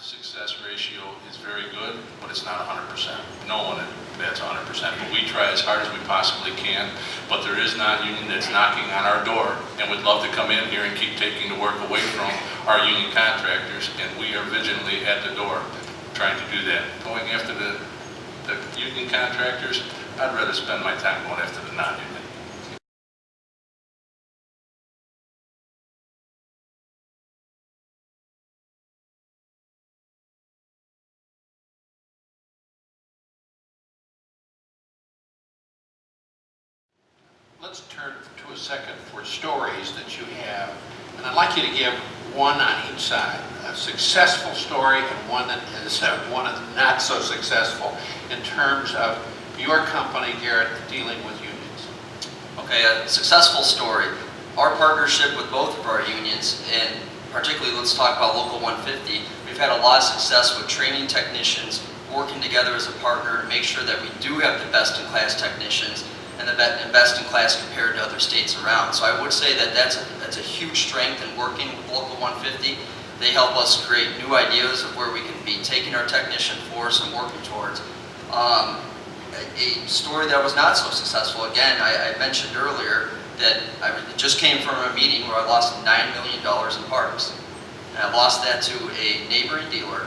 success ratio is very good, but it's not 100%. No one bets 100%, but we try as hard as we possibly can. But there is non-union that's knocking on our door and would love to come in here and keep taking the work away from our union contractors, and we are vigilantly at the door trying to do that. Going after the union contractors, I'd rather spend my time going after the non-union. Let's turn to a second for stories that you have, and I'd like you to give one on each side, a successful story and one that is one of not so successful in terms of your company, Garrett, dealing with unions. Okay, a successful story. Our partnership with both of our unions, and particularly let's talk about Local 150, we've had a lot of success with training technicians, working together as a partner to make sure that we do have the best-in-class technicians and the best in class compared to other states around. So I would say that that's a huge strength in working with Local 150. They help us create new ideas of where we can be taking our technician force and working towards. A story that was not so successful, again, I mentioned earlier that I just came from a meeting where I lost $9 million in parts. And I lost that to a neighboring dealer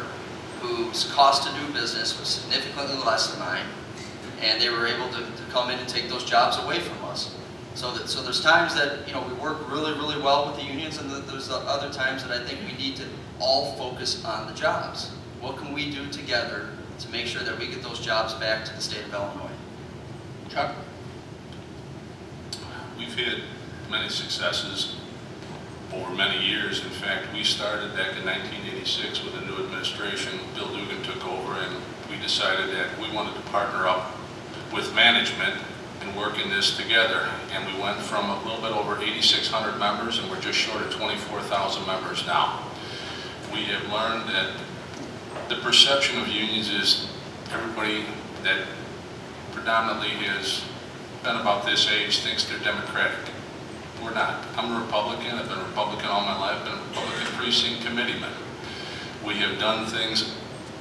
whose cost to do business was significantly less than mine. And they were able to come in and take those jobs away from us. So there's times that we work really, really well with the unions, and there's other times that I think we need to all focus on the jobs. What can we do together to make sure that we get those jobs back to the state of Illinois? Chuck? We've had many successes over many years. In fact, we started back in 1986 with a new administration. Bill Dugan took over, and we decided that we wanted to partner up with management and work in this together. And we went from a little bit over 8,600 members, and we're just short of 24,000 members now. We have learned that the perception of unions is everybody that predominantly has been about this age thinks they're Democratic. We're not. I'm a Republican. I've been a Republican all my life. I've been a Republican precinct committeeman. We have done things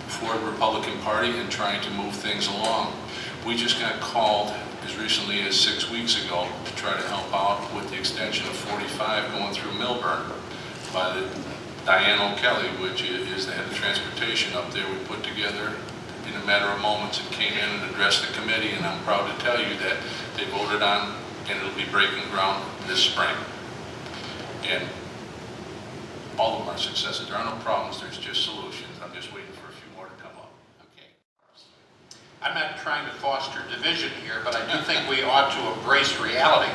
for the Republican Party and trying to move things along. We just got called as recently as 6 weeks ago to try to help out with the extension of 45 going through Millburn by Diane O'Kelly, which is the head of transportation up there. We put together in a matter of moments and came in and addressed the committee, and I'm proud to tell you that they voted on, and it'll be breaking ground this spring. And all of them are successes. There are no problems, there's just solutions. I'm just waiting for a few more to come up. Okay. I'm not trying to foster division here, but I do think we ought to embrace reality.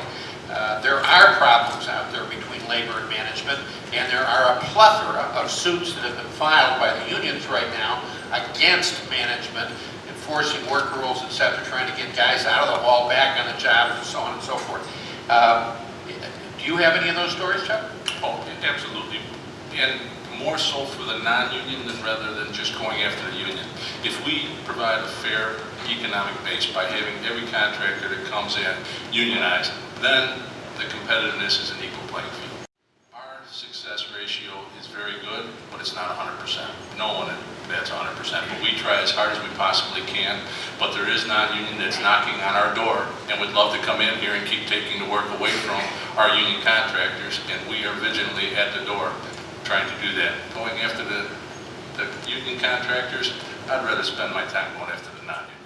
There are problems out there between labor and management, and there are a plethora of suits that have been filed by the unions right now against management, enforcing work rules, etc., trying to get guys out of the hall, back on the job, and so on and so forth. Do you have any of those stories, Chuck? Oh, absolutely. And more so for the non-union rather than just going after the union. If we provide a fair economic base by having every contractor that comes in unionized, then the competitiveness is an equal playing field. Our success ratio is very good, but it's not 100%. No one bets 100%, but we try as hard as we possibly can. But there is non-union that's knocking on our door and would love to come in here and keep taking the work away from our union contractors, and we are vigilantly at the door trying to do that. Going after the union contractors, I'd rather spend my time going after the non-union.